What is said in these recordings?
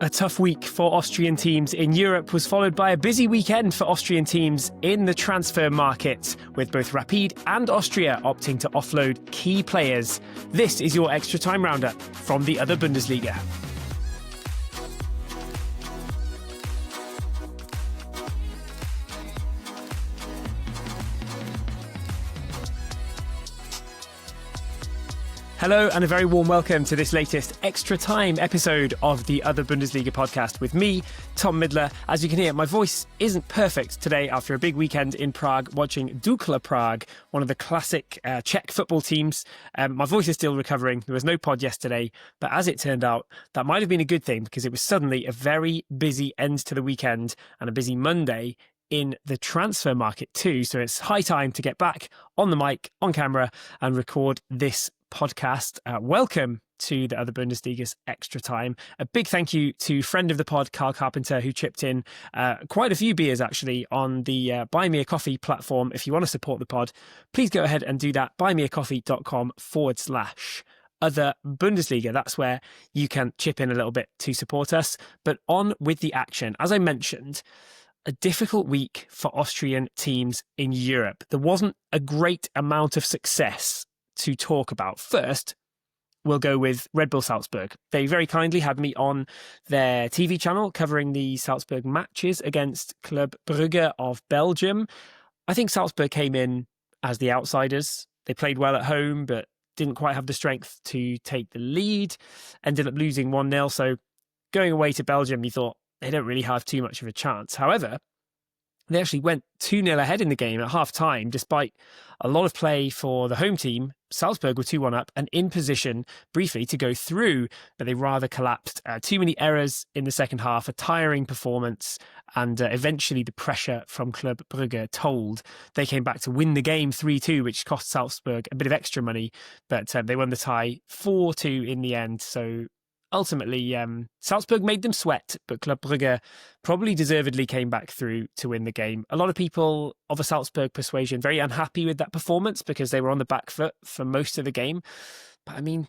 A tough week for Austrian teams in Europe was followed by a busy weekend for Austrian teams in the transfer market, with both Rapid and Austria opting to offload key players. This is your Extra Time Roundup from the other Bundesliga. Hello and a very warm welcome to this latest Extra Time episode of the Other Bundesliga podcast with me, Tom Midler. As you can hear, my voice isn't perfect today after a big weekend in Prague watching Dukla Prague, one of the classic Czech football teams. My voice is still recovering. There was no pod yesterday, but as it turned out, that might have been a good thing because it was suddenly a very busy end to the weekend and a busy Monday in the transfer market too. So it's high time to get back on the mic, on camera, and record this podcast. Welcome to the Other Bundesliga's Extra Time. A big thank you to friend of the pod, Carl Carpenter, who chipped in quite a few beers actually on the Buy Me a Coffee platform. If you want to support the pod, please go ahead and do that. buymeacoffee.com/Other Bundesliga. That's where you can chip in a little bit to support us. But on with the action. As I mentioned, a difficult week for Austrian teams in Europe. There wasn't a great amount of success to talk about. First, we'll go with Red Bull Salzburg. They very kindly had me on their TV channel covering the Salzburg matches against Club Brugge of Belgium. I think Salzburg came in as the outsiders. They played well at home, but didn't quite have the strength to take the lead. Ended up losing 1-0. So going away to Belgium, you thought they don't really have too much of a chance. However, they actually went 2-0 ahead in the game at half-time, despite a lot of play for the home team. Salzburg were 2-1 up and in position briefly to go through, but they rather collapsed. Too many errors in the second half, a tiring performance, and eventually the pressure from Club Brugge told. They came back to win the game 3-2, which cost Salzburg a bit of extra money, but they won the tie 4-2 in the end. So ultimately, Salzburg made them sweat, but Club Brugge probably deservedly came back through to win the game. A lot of people of a Salzburg persuasion very unhappy with that performance because they were on the back foot for most of the game. But I mean,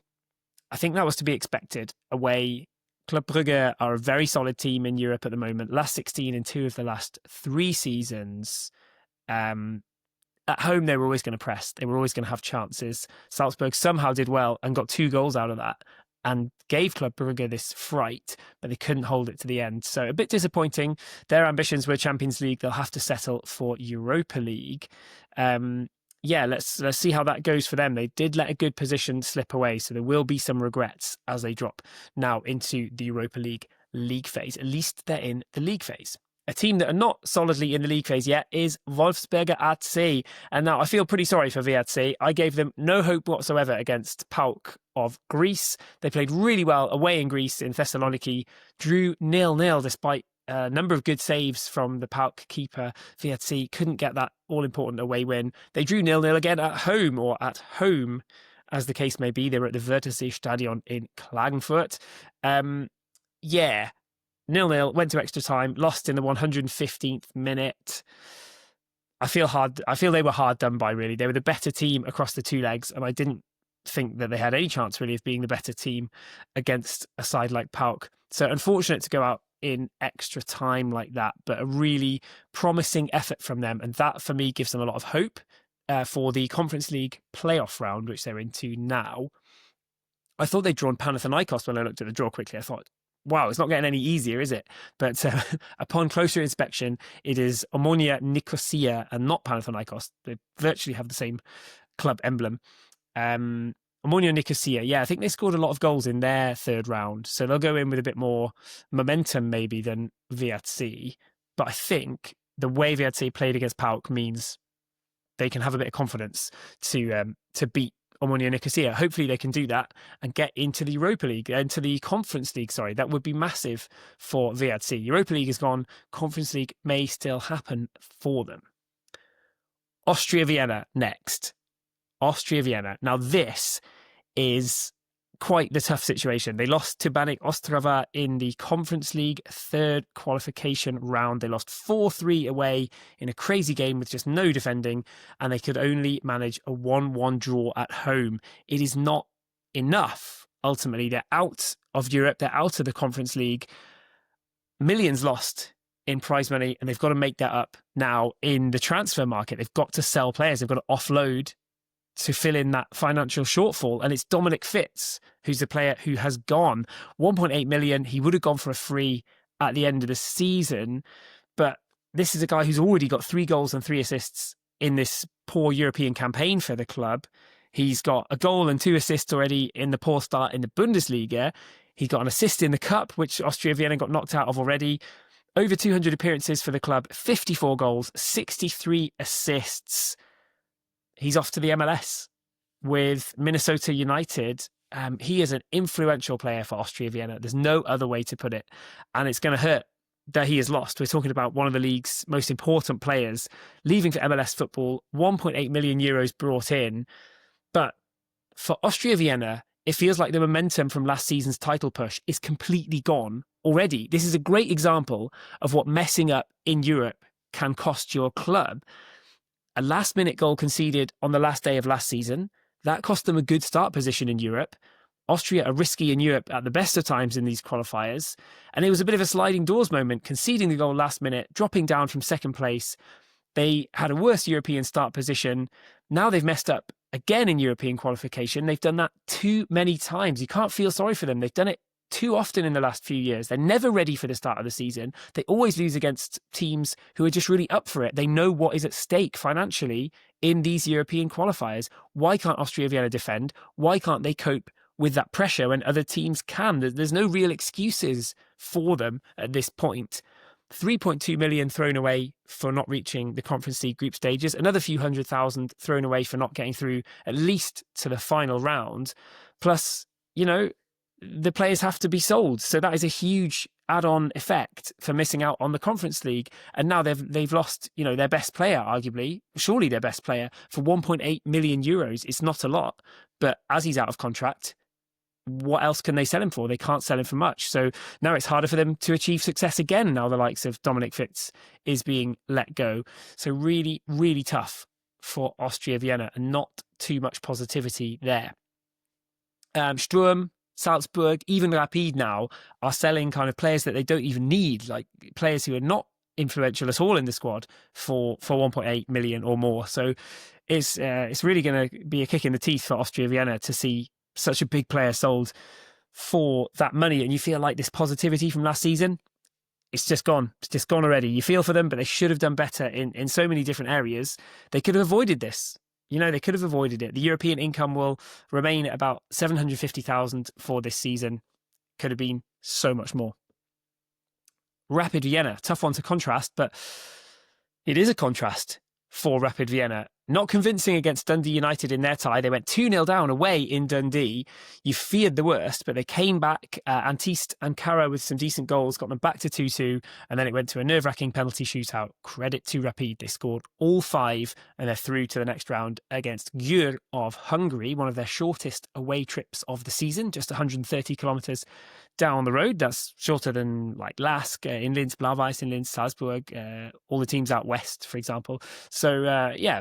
I think that was to be expected. Away, Club Brugge are a very solid team in Europe at the moment. Last 16 in 2 of the last 3 seasons. At home, they were always going to press. They were always going to have chances. Salzburg somehow did well and got 2 goals out of that, and gave Club Brugge this fright, but they couldn't hold it to the end. So a bit disappointing. Their ambitions were Champions League. They'll have to settle for Europa League. Let's see how that goes for them. They did let a good position slip away, so there will be some regrets as they drop now into the Europa League phase. At least they're in the league phase. A team that are not solidly in the league phase yet is Wolfsberger AC. And now I feel pretty sorry for VRC. I gave them no hope whatsoever against PAOK of Greece. They played really well away in Greece in Thessaloniki, drew 0-0 despite a number of good saves from the PAOK keeper. VRC couldn't get that all-important away win. They drew 0-0 again at home, as the case may be. They were at the Wörthersee Stadion in Klagenfurt. 0-0, went to extra time, lost in the 115th minute. I feel they were hard done by, really. They were the better team across the 2 legs, and I didn't think that they had any chance, really, of being the better team against a side like PAOK. So unfortunate to go out in extra time like that, but a really promising effort from them. And that, for me, gives them a lot of hope for the Conference League playoff round, which they're into now. I thought they'd drawn Panathinaikos when I looked at the draw quickly. I thought, wow, it's not getting any easier, is it? But upon closer inspection, it is Omonia Nicosia and not Panathinaikos. They virtually have the same club emblem. Omonia Nicosia, I think they scored a lot of goals in their third round, so they'll go in with a bit more momentum maybe than VRC. But I think the way VRC played against PAOK means they can have a bit of confidence to beat Omonia Nicosia. Hopefully they can do that and get into the Europa League, into the Conference League, sorry. That would be massive for VRC. Europa League is gone. Conference League may still happen for them. Austria Vienna next. Austria Vienna. Now this is quite the tough situation. They lost to Baník Ostrava in the Conference League third qualification round. They lost 4-3 away in a crazy game with just no defending, and they could only manage a 1-1 draw at home. It is not enough. Ultimately, they're out of Europe. They're out of the Conference League. millions lost in prize money, and they've got to make that up now in the transfer market. They've got to sell players. They've got to offload to fill in that financial shortfall. And it's Dominic Fitz, who's the player who has gone. 1.8 million. He would have gone for a free at the end of the season. But this is a guy who's already got 3 goals and 3 assists in this poor European campaign for the club. He's got a goal and 2 assists already in the poor start in the Bundesliga. He's got an assist in the Cup, which Austria Vienna got knocked out of already. Over 200 appearances for the club, 54 goals, 63 assists. He's off to the MLS with Minnesota United. He is an influential player for Austria Vienna. There's no other way to put it. And it's going to hurt that he is lost. We're talking about one of the league's most important players leaving for MLS football, 1.8 million euros brought in. But for Austria Vienna, it feels like the momentum from last season's title push is completely gone already. This is a great example of what messing up in Europe can cost your club. A last-minute goal conceded on the last day of last season, that cost them a good start position in Europe. Austria are risky in Europe at the best of times in these qualifiers. And it was a bit of a sliding doors moment, conceding the goal last minute, dropping down from second place. They had a worse European start position. Now they've messed up again in European qualification. They've done that too many times. You can't feel sorry for them. They've done it too often in the last few years. They're never ready for the start of the season. They always lose against teams who are just really up for it. They know what is at stake financially in these European qualifiers. Why can't Austria Vienna defend? Why can't they cope with that pressure when other teams can? There's no real excuses for them at this point. 3.2 million thrown away for not reaching the Conference League group stages. Another few 100,000 thrown away for not getting through at least to the final round. Plus, the players have to be sold. So that is a huge add-on effect for missing out on the Conference League. And now they've lost, their best player, arguably, surely their best player, for 1.8 million euros. It's not a lot, but as he's out of contract, what else can they sell him for? They can't sell him for much. So now it's harder for them to achieve success again. Now the likes of Dominic Fitz is being let go. So really, really tough for Austria Vienna, and not too much positivity there. Sturm, Salzburg, even Rapid now are selling kind of players that they don't even need, like players who are not influential at all in the squad for 1.8 million or more. So it's really going to be a kick in the teeth for Austria Vienna to see such a big player sold for that money. And you feel like this positivity from last season, it's just gone. It's just gone already. You feel for them, but they should have done better in so many different areas. They could have avoided this. They could have avoided it. The European income will remain at about 750,000 for this season. Could have been so much more. Rapid Vienna, tough one to contrast, but it is a contrast for Rapid Vienna. Not convincing against Dundee United in their tie. They went 2-0 down away in Dundee. You feared the worst, but they came back. Antiste and Kara with some decent goals got them back to 2-2, and then it went to a nerve-wracking penalty shootout. Credit to Rapid. They scored all 5, and they're through to the next round against Győr of Hungary, one of their shortest away trips of the season, just 130 kilometres down the road. That's shorter than like Lask, in Linz, Blau-Weiß, in Linz, Salzburg, all the teams out west, for example. So,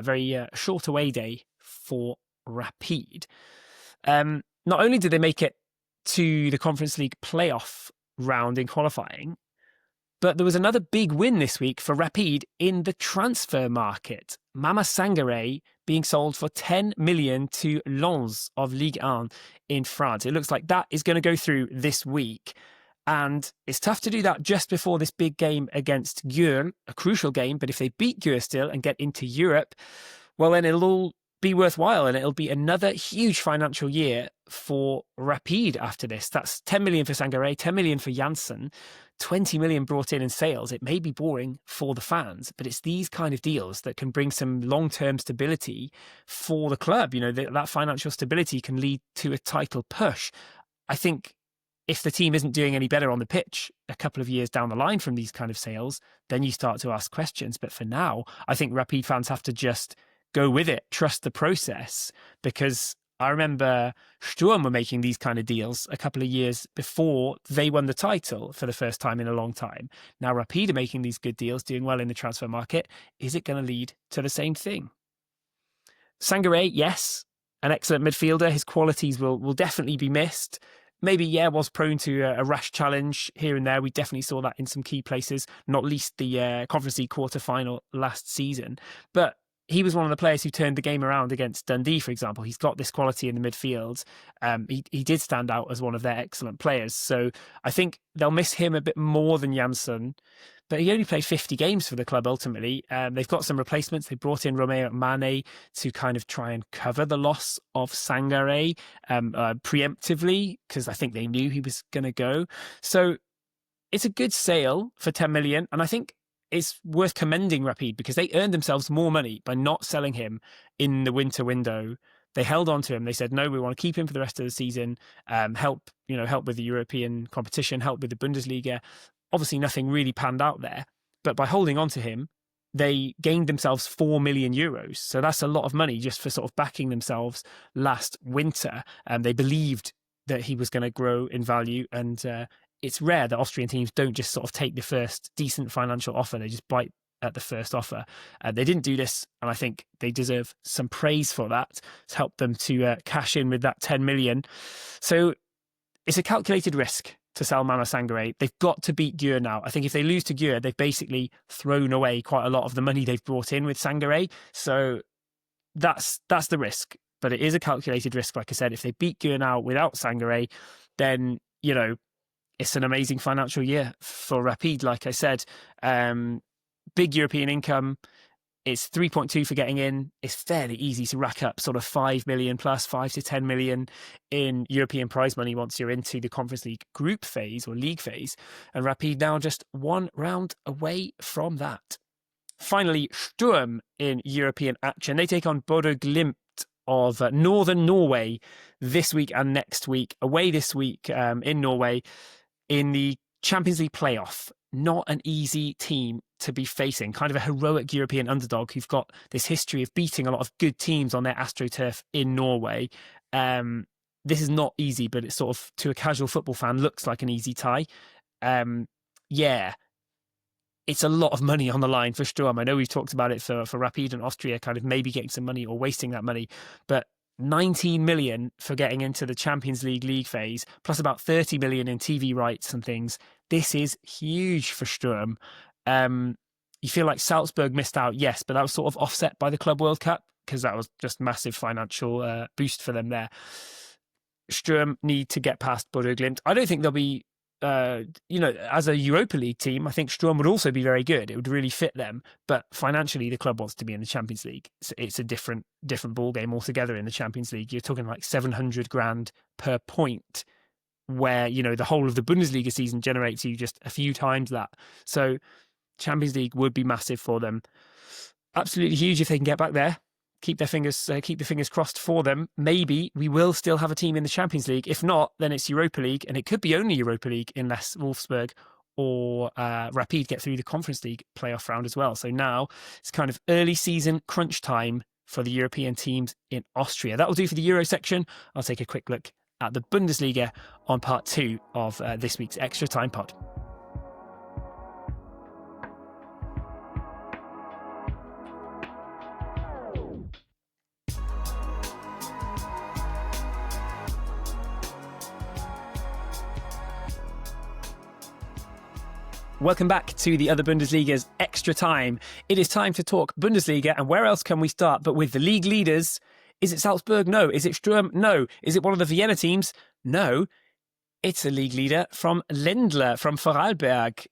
very short away day for Rapid. Not only did they make it to the Conference League playoff round in qualifying, but there was another big win this week for Rapid in the transfer market. Mama Sangare being sold for 10 million to Lens of Ligue 1 in France. It looks like that is going to go through this week. And it's tough to do that just before this big game against Győr, a crucial game. But if they beat Győr still and get into Europe, well, then it'll all be worthwhile, and it'll be another huge financial year for Rapid after this. That's 10 million for Sangare, 10 million for Janssen, 20 million brought in sales. It may be boring for the fans, but it's these kind of deals that can bring some long-term stability for the club. That financial stability can lead to a title push. I think if the team isn't doing any better on the pitch a couple of years down the line from these kind of sales, then you start to ask questions. But for now, I think Rapid fans have to just go with it, trust the process, because I remember Sturm were making these kind of deals a couple of years before they won the title for the first time in a long time. Now Rapid are making these good deals, doing well in the transfer market. Is it going to lead to the same thing? Sangare, yes, an excellent midfielder. His qualities will definitely be missed. maybe, was prone to a rash challenge here and there. We definitely saw that in some key places, not least the Conference League quarter-final last season. But he was one of the players who turned the game around against Dundee, for example. He's got this quality in the midfield. He did stand out as one of their excellent players. So I think they'll miss him a bit more than Jansson. But he only played 50 games for the club ultimately. They've got some replacements. They brought in Romeo Mane to kind of try and cover the loss of Sangare preemptively, because I think they knew he was going to go. So it's a good sale for 10 million. And I think it's worth commending Rapid because they earned themselves more money by not selling him in the winter window. They held on to him. They said, no, we want to keep him for the rest of the season, help with the European competition, help with the Bundesliga. Obviously, nothing really panned out there. But by holding on to him, they gained themselves 4 million euros. So that's a lot of money just for sort of backing themselves last winter. They believed that he was going to grow in value. And it's rare that Austrian teams don't just sort of take the first decent financial offer. They just bite at the first offer. They didn't do this, and I think they deserve some praise for that. It's helped them to cash in with that 10 million. So it's a calculated risk to sell Mano Sangare. They've got to beat Győr now. I think if they lose to Győr, they've basically thrown away quite a lot of the money they've brought in with Sangare. So that's the risk. But it is a calculated risk, like I said. If they beat Győr now without Sangare, then, it's an amazing financial year for Rapid, like I said. Big European income. It's 3.2 for getting in. It's fairly easy to rack up sort of 5 million plus 5 to 10 million in European prize money once you're into the Conference League group phase or league phase. And Rapid now just one round away from that. Finally, Sturm in European action. They take on Bodø Glimt of Northern Norway this week and next week. Away this week in Norway in the Champions League playoff. Not an easy team to be facing, kind of a heroic European underdog who've got this history of beating a lot of good teams on their AstroTurf in Norway. This is not easy, but it's sort of, to a casual football fan, looks like an easy tie. It's a lot of money on the line for Sturm. I know we've talked about it for Rapid and Austria, kind of maybe getting some money or wasting that money, but 19 million for getting into the Champions League phase, plus about 30 million in TV rights and things. This is huge for Sturm. You feel like Salzburg missed out, yes, but that was sort of offset by the Club World Cup because that was just massive financial boost for them there. Sturm need to get past Bodø Glimt. I don't think they'll be, as a Europa League team, I think Sturm would also be very good. It would really fit them. But financially, the club wants to be in the Champions League. It's a different ball game altogether in the Champions League. You're talking like 700 grand per point, where, the whole of the Bundesliga season generates you just a few times that. So Champions League would be massive for them. Absolutely huge if they can get back there. Keep the fingers crossed for them. Maybe we will still have a team in the Champions League. If not, then it's Europa League, and it could be only Europa League unless Wolfsburg or Rapid get through the Conference League playoff round as well. So now it's kind of early season crunch time for the European teams in Austria. That will do for the Euro section. I'll take a quick look at the Bundesliga on part 2 of this week's Extra Time Pod. Welcome back to the Other Bundesliga's Extra Time. It is time to talk Bundesliga, and where else can we start but with the league leaders? Is it Salzburg? No. Is it Sturm? No. Is it one of the Vienna teams? No. It's a league leader from Lindler, from Vorarlberg.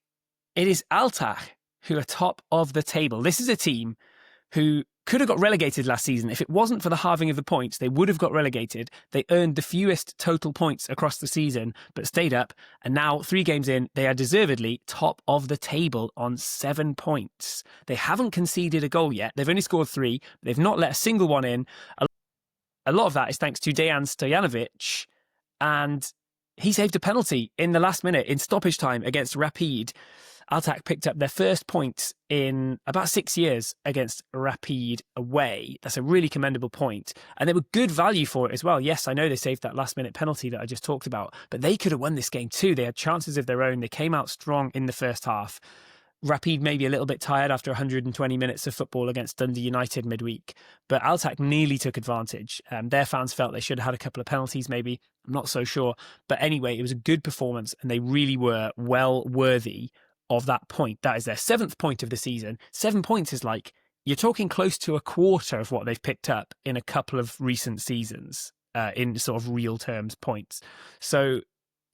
It is Altach, who are top of the table. This is a team who could have got relegated last season. If it wasn't for the halving of the points, they would have got relegated. They earned the fewest total points across the season, but stayed up. And now, 3 games in, they are deservedly top of the table on 7 points. They haven't conceded a goal yet. They've only scored 3. They've not let a single one in. A lot of that is thanks to Dejan Stojanovic. And he saved a penalty in the last minute in stoppage time against Rapid. Altach picked up their first points in about 6 years against Rapid away. That's a really commendable point. And they were good value for it as well. Yes, I know they saved that last minute penalty that I just talked about, but they could have won this game too. They had chances of their own. They came out strong in the first half. Rapid maybe a little bit tired after 120 minutes of football against Dundee United midweek, but Altach nearly took advantage. Their fans felt they should have had a couple of penalties maybe. I'm not so sure. But anyway, it was a good performance and they really were well worthy of that point. That is their 7th point of the season. 7 points is like, you're talking close to a quarter of what they've picked up in a couple of recent seasons in sort of real terms points. So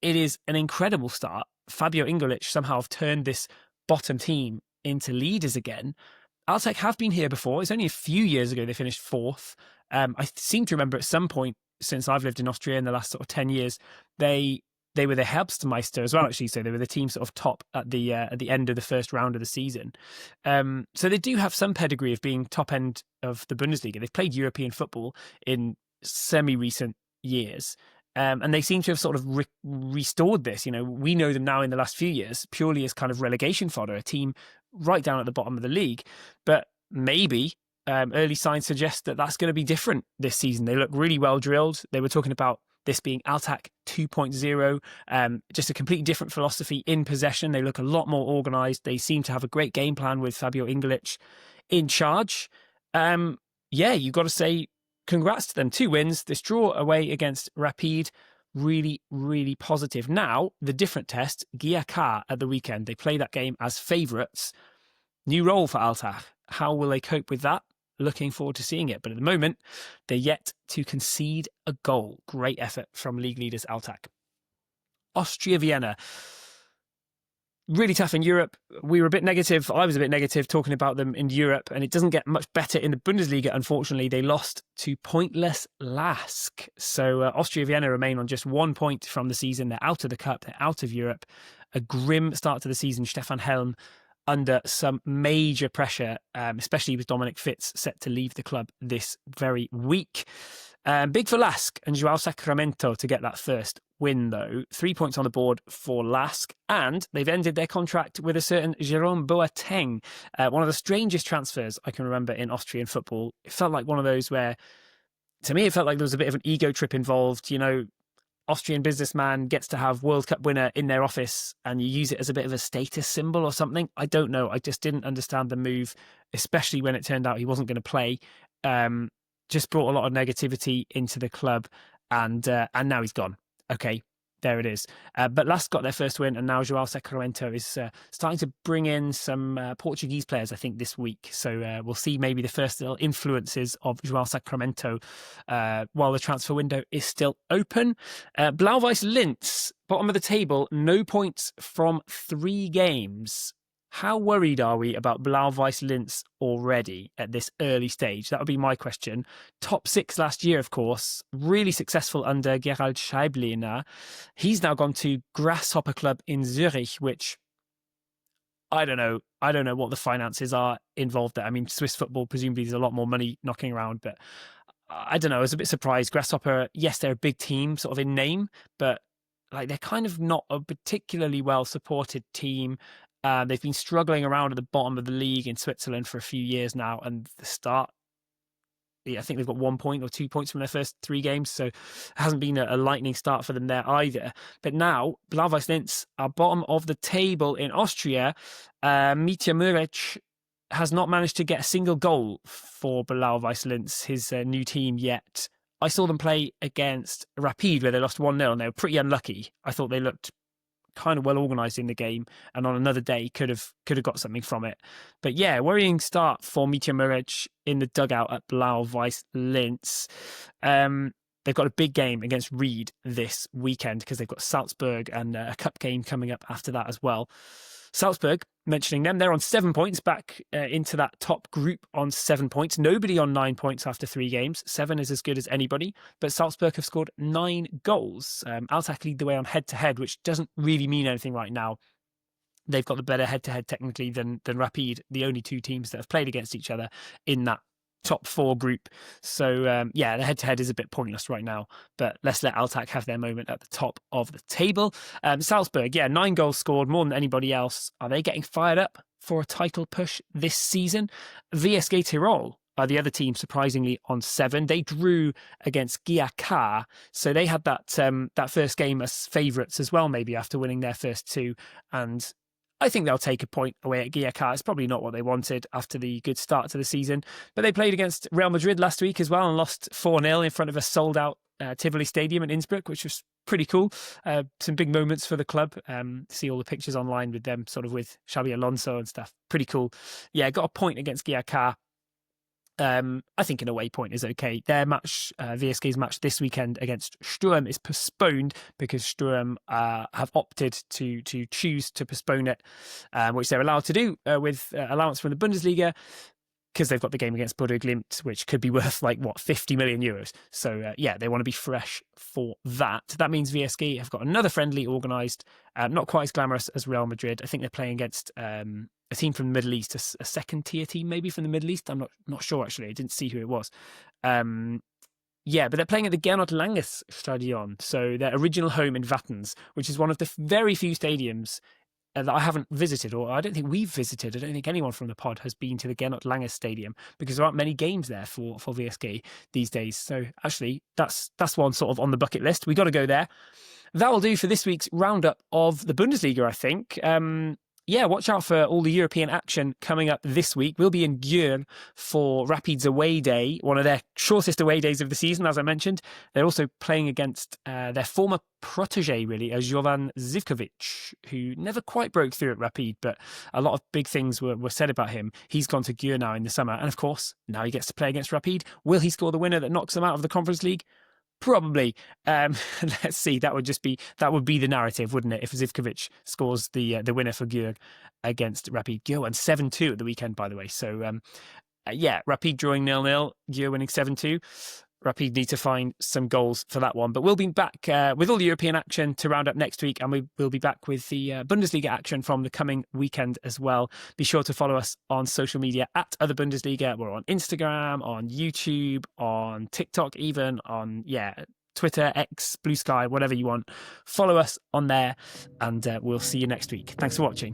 it is an incredible start. Fabio Ingulich somehow have turned this bottom team into leaders again. Altach have been here before. It's only a few years ago they finished 4th. I seem to remember at some point since I've lived in Austria in the last sort of 10 years, they were the Herbstmeister as well, actually. So they were the team sort of top at the end of the first round of the season. So they do have some pedigree of being top end of the Bundesliga. They've played European football in semi-recent years. And they seem to have sort of restored this. You know, we know them now in the last few years purely as kind of relegation fodder, a team right down at the bottom of the league. But maybe early signs suggest that that's going to be different this season. They look really well drilled. They were talking about this being Altach 2.0, just a completely different philosophy in possession. They look a lot more organised. They seem to have a great game plan with Fabio Ingulich in charge. Yeah, you've got to say, congrats to them. 2 wins. This draw away against Rapid, really, really positive. Now, the different test, Giaka at the weekend. They play that game as favourites. New role for Altach. How will they cope with that? Looking forward to seeing it. But at the moment, they're yet to concede a goal. Great effort from league leaders Altach. Austria Vienna. Really tough in Europe. We were a bit negative. I was a bit negative talking about them in Europe, and it doesn't get much better in the Bundesliga. Unfortunately, they lost to pointless Lask. So Austria Vienna remain on just 1 point from the season. They're out of the cup. They're out of Europe. A grim start to the season. Stefan Helm under some major pressure, especially with Dominic Fitz set to leave the club this very week. Big for Lask and Joao Sacramento to get that first win, though. 3 points on the board for Lask, and they've ended their contract with a certain Jerome Boateng, one of the strangest transfers I can remember in Austrian football. It felt like one of those where, to me, it felt like there was a bit of an ego trip involved. You know, Austrian businessman gets to have World Cup winner in their office and you use it as a bit of a status symbol or something. I don't know. I just didn't understand the move, especially when it turned out he wasn't going to play. Just brought a lot of negativity into the club, and now he's gone. Okay, there it is. But Lask got their first win, and now Joao Sacramento is starting to bring in some Portuguese players, I think, this week. So we'll see maybe the first little influences of Joao Sacramento while the transfer window is still open. Blau-Weiß Linz, bottom of the table, no points from 3 games. How worried are we about Blau-Weiß Linz already at this early stage? That would be my question. Top 6 last year, of course. Really successful under Gerald Scheibliner. He's now gone to Grasshopper Club in Zurich, which I don't know. I don't know what the finances are involved there. I mean, Swiss football, presumably there's a lot more money knocking around, but I don't know. I was a bit surprised. Grasshopper, yes, they're a big team sort of in name, but like they're kind of not a particularly well supported team. They've been struggling around at the bottom of the league in Switzerland for a few years now, and the start, I think they've got 1 point or 2 points from their first 3 games, so it hasn't been a lightning start for them there either. But now, Blau-Weiß Linz are bottom of the table in Austria. Mitja Muric has not managed to get a single goal for Blau-Weiß Linz, his new team, yet. I saw them play against Rapid, where they lost 1-0, and they were pretty unlucky. I thought they looked kind of well organised in the game, and on another day could have got something from it. But yeah, worrying start for Mitja Muric in the dugout at Blau-Weiß Linz. They've got a big game against Ried this weekend because they've got Salzburg and a cup game coming up after that as well. Salzburg, mentioning them, they're on 7 points, back into that top group on 7 points. Nobody on 9 points after 3 games. 7 is as good as anybody, but Salzburg have scored 9 goals. Altach lead the way on head-to-head, which doesn't really mean anything right now. They've got the better head-to-head technically than Rapid, the only 2 teams that have played against each other in that top 4 group. So yeah, the head-to-head is a bit pointless right now, but let's let Altach have their moment at the top of the table. Salzburg, yeah, 9 goals scored, more than anybody else. Are they getting fired up for a title push this season? VSG Tirol are the other team, surprisingly, on 7. They drew against GAK, so they had that first game as favourites as well, maybe after winning their first 2. And I think they'll take a point away at GIK. It's probably not what they wanted after the good start to the season. But they played against Real Madrid last week as well and lost 4-0 in front of a sold-out Tivoli Stadium in Innsbruck, which was pretty cool. Some big moments for the club. See all the pictures online with them, sort of with Xabi Alonso and stuff. Pretty cool. Yeah, got a point against GIK. I think an away point is okay. Their match, VSK's match this weekend against Sturm, is postponed because Sturm have opted to choose to postpone it, which they're allowed to do with allowance from the Bundesliga, because they've got the game against Bodo Glimt, which could be worth 50 million euros. So they want to be fresh for that. That means VSK have got another friendly organised, not quite as glamorous as Real Madrid. I think they're playing against a team from the Middle East, a second tier team maybe from the Middle East. I'm not sure actually. I didn't see who it was. But they're playing at the Gernot Langes Stadion, so their original home in Wattens, which is one of the very few stadiums that I haven't visited, or I don't think we've visited. I don't think anyone from the pod has been to the Gernot Langes Stadium because there aren't many games there for VSK these days. So actually, that's one sort of on the bucket list. We got to go there. That will do for this week's roundup of the Bundesliga, I think. Watch out for all the European action coming up this week. We'll be in Győr for Rapid's away day, one of their shortest away days of the season, as I mentioned. They're also playing against their former protege, really, Jovan Zivkovic, who never quite broke through at Rapid, but a lot of big things were said about him. He's gone to Győr now in the summer, and of course, now he gets to play against Rapid. Will he score the winner that knocks them out of the Conference League? Probably. Let's see. That would be the narrative, wouldn't it? If Zivkovic scores the winner for Győr against Rapid. Győr won 7-2 at the weekend, by the way. So Rapid drawing 0-0, Győr winning 7-2. Rapid need to find some goals for that one. But we'll be back with all the European action to round up next week, and we will be back with the Bundesliga action from the coming weekend as well. Be sure to follow us on social media at Other Bundesliga. We're on Instagram, on YouTube, on TikTok, even on Twitter, X, Blue Sky, whatever you want. Follow us on there, and we'll see you next week. Thanks for watching.